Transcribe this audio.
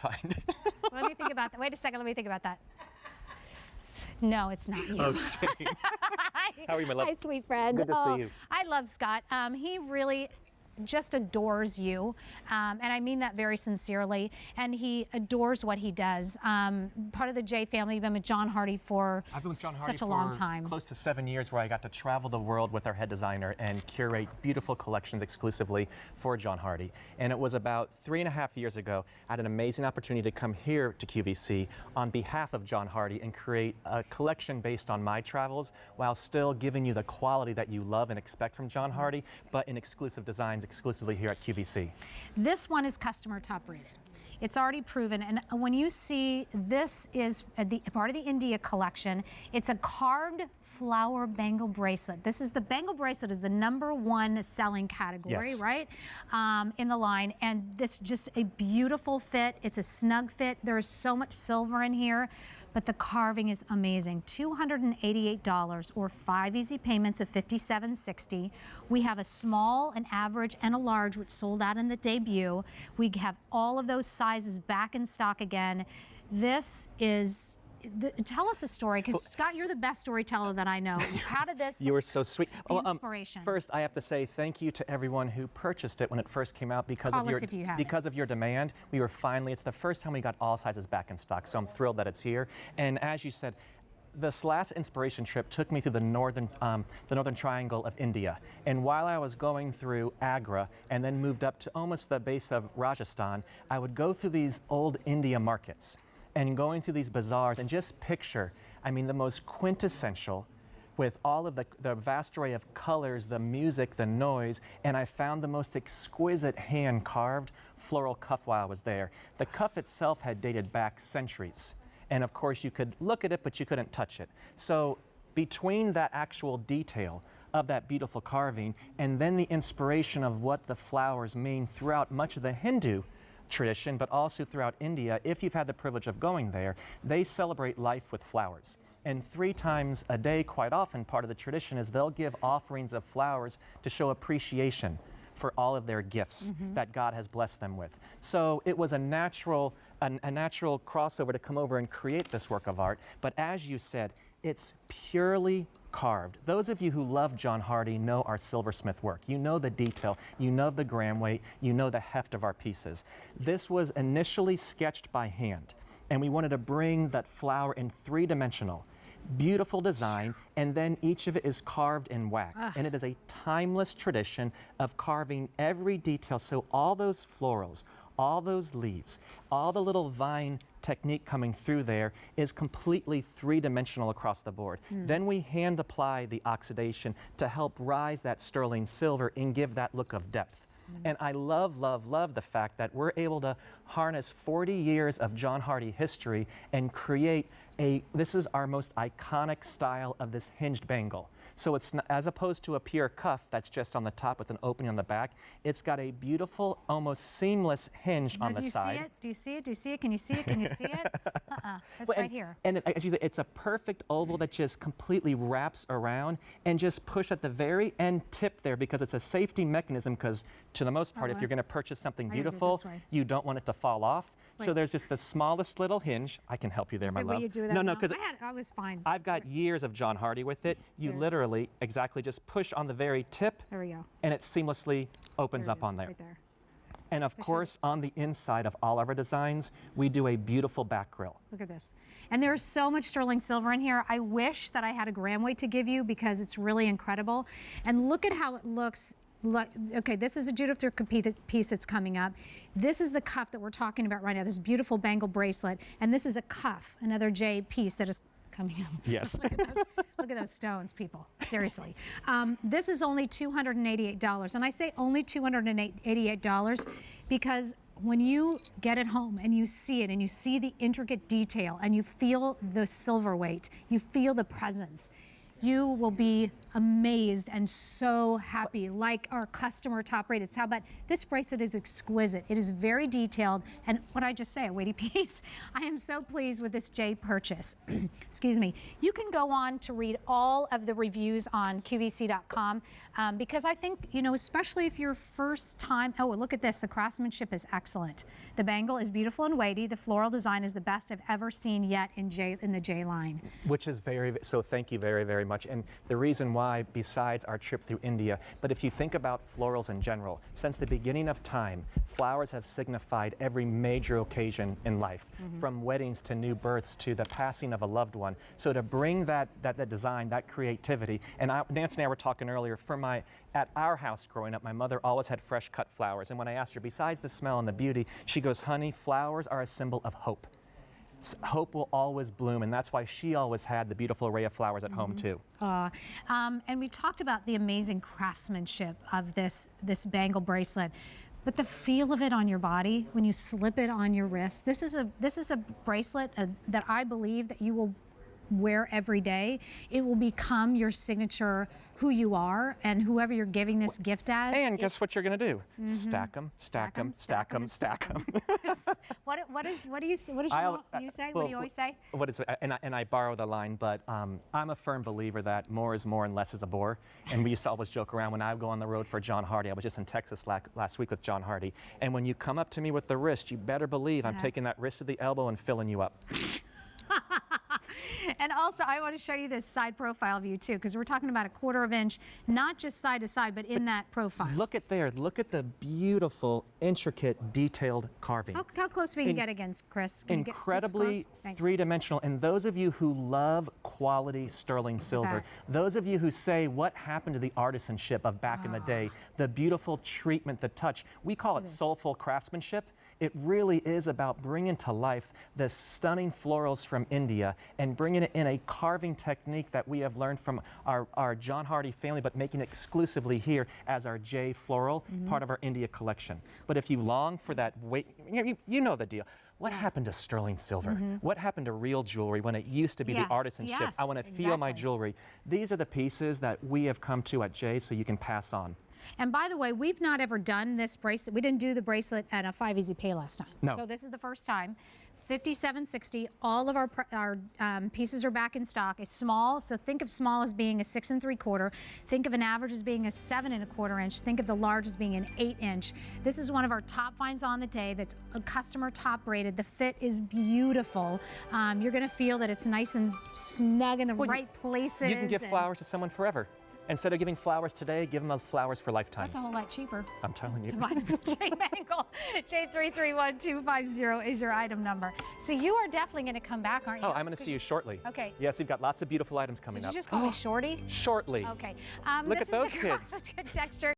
find. Let me think about that. Wait a second, let me think about that. No, it's not you. Okay. How are you, my love? Hi, sweet friend. Good to see you. I love Scott. He really just adores you, and I mean that very sincerely, and he adores what he does. Part of the J family, you've been with John Hardy for I've been with John Hardy such a long time. Close to 7 years, where I got to travel the world with our head designer and curate beautiful collections exclusively for John Hardy. And it was about 3.5 years ago, I had an amazing opportunity to come here to QVC on behalf of John Hardy and create a collection based on my travels, while still giving you the quality that you love and expect from John Hardy, but in exclusive designs exclusively here at QVC. This one is customer top rated. It's already proven, and when you see this is part of the India collection, it's a carved flower bangle bracelet. This is the bangle bracelet is the #1 selling category, Yes. right? In the line, and this just a beautiful fit. It's a snug fit. There is so much silver in here, but the carving is amazing. $288 or 5 easy payments of $57.60. We have a small, an average, and a large, which sold out in the debut. We have all of those sizes back in stock again. This is, tell us a story, because Scott, you're the best storyteller that I know. How did this? You were so sweet. Inspiration. First, I have to say thank you to everyone who purchased it when it first came out because Call of us if you have because of your demand. We were finally. It's the first time we got all sizes back in stock, so I'm thrilled that it's here. And as you said, this last inspiration trip took me through the northern triangle of India. And while I was going through Agra and then moved up to almost the base of Rajasthan, I would go through these old India markets and going through these bazaars and just picture, I mean, the most quintessential, with all of the vast array of colors, the music, the noise, and I found the most exquisite hand-carved floral cuff while I was there. The cuff itself had dated back centuries. And of course, you could look at it, but you couldn't touch it. So between that actual detail of that beautiful carving and then the inspiration of what the flowers mean throughout much of the Hindu tradition, but also throughout India, if you've had the privilege of going there, they celebrate life with flowers. And 3 times a day, quite often, part of the tradition is they'll give offerings of flowers to show appreciation for all of their gifts that God has blessed them with. So it was a natural crossover to come over and create this work of art. But as you said, it's purely carved. Those of you who love John Hardy know our silversmith work. You know the detail, you know the gram weight, you know the heft of our pieces. This was initially sketched by hand, and we wanted to bring that flower in 3-dimensional. Beautiful design, and then each of it is carved in wax. And it is a timeless tradition of carving every detail. So all those florals, all those leaves, all the little vine technique coming through there is completely 3-dimensional across the board. Then we hand apply the oxidation to help rise that sterling silver and give that look of depth. And I love, love, love the fact that we're able to harness 40 years of John Hardy history and create this is our most iconic style of this hinged bangle. So it's not, as opposed to a pure cuff that's just on the top with an opening on the back, it's got a beautiful, almost seamless hinge on the side. Do you see it? Do you see it? Can you see it? Can you see it? It's Well, right here. And it's a perfect oval that just completely wraps around and just push at the very end tip there, because it's a safety mechanism, because to the most part, if you're going to purchase something I gotta do it beautiful, this way. you don't want it to fall off. So Wait. there's just the smallest little hinge. I can help you there, my Will love. you do that no, now? because I was fine. I've got years of John Hardy with it. You There. literally exactly just push on the very tip, There we go. and it seamlessly opens There it up on is, there. Right there. And of course, on the inside of all of our designs, we do a beautiful back grill. Look at this. And there's so much sterling silver in here. I wish that I had a gram weight to give you, because it's really incredible. And look at how it looks. Look, okay, this is a Judith Thurka piece that's coming up. This is the cuff that we're talking about right now, this beautiful bangle bracelet. And this is a cuff, another J piece that is coming up. Yes. Look at those stones, people. Seriously. This is only $288. And I say only $288 because when you get it home and you see it and you see the intricate detail and you feel the silver weight, you feel the presence, You will be amazed and so happy, like our customer top rated. How about this bracelet is exquisite. It is very detailed, and what I just say, a weighty piece. I am so pleased with this J purchase. Excuse me. You can go on to read all of the reviews on QVC.com because I think, you know, especially if you're first time, oh, look at this, the craftsmanship is excellent. The bangle is beautiful and weighty. The floral design is the best I've ever seen yet in the J line. Which is so thank you very, very much. And the reason why, besides our trip through India, but if you think about florals in general, since the beginning of time, flowers have signified every major occasion in life, from weddings to new births to the passing of a loved one. So to bring that design, that creativity, and Nancy and I were talking earlier, at our house growing up, my mother always had fresh cut flowers. And when I asked her, besides the smell and the beauty, she goes, honey, flowers are a symbol of hope. Hope will always bloom, and that's why she always had the beautiful array of flowers at home too. And we talked about the amazing craftsmanship of this bangle bracelet, but the feel of it on your body when you slip it on your wrist. This is a bracelet that I believe that you will wear every day. It will become your signature, who you are, and whoever you're giving this gift as. And guess what you're going to do? Stack them, stack them, stack them, stack them. What do you say? What do you always say? What is it? And I borrow the line, but I'm a firm believer that more is more and less is a bore. And we used to always joke around when I would go on the road for John Hardy. I was just in Texas last week with John Hardy. And when you come up to me with the wrist, you better believe I'm taking that wrist to the elbow and filling you up. And also, I want to show you this side profile view too, because we're talking about a 1/4 inch, not just side to side, but in that profile. Look at there. Look at the beautiful, intricate, detailed carving. How close we can get against Chris? Can Incredibly three-dimensional. And those of you who love quality sterling silver, those of you who say, what happened to the artisanship of back in the day, the beautiful treatment, the touch, we call it soulful craftsmanship. It really is about bringing to life the stunning florals from India and bringing it in a carving technique that we have learned from our John Hardy family, but making it exclusively here as our J floral, part of our India collection. But if you long for that weight, you know the deal. What happened to sterling silver? What happened to real jewelry when it used to be the artisanship? Yes, I want to feel my jewelry. These are the pieces that we have come to at J, so you can pass on. And by the way, we've not ever done this bracelet. We didn't do the bracelet at a 5 Easy Pay last time. No. So this is the first time. $57.60. All of our pieces are back in stock. A small, so think of small as being a 6 3/4. Think of an average as being a 7 1/4 inch. Think of the large as being an 8 inch. This is one of our top finds on the day. That's a customer top rated. The fit is beautiful. You're going to feel that it's nice and snug in the right places. You can give flowers to someone forever. Instead of giving flowers today, give them flowers for lifetime. That's a whole lot cheaper. I'm telling you. To buy the J Bangle. J331250 is your item number. So you are definitely going to come back, aren't you? Oh, I'm going to see you shortly. Okay. Yes, we've got lots of beautiful items coming up. Did you just call me Shorty? Shortly. Okay. Look at those kids. Texture.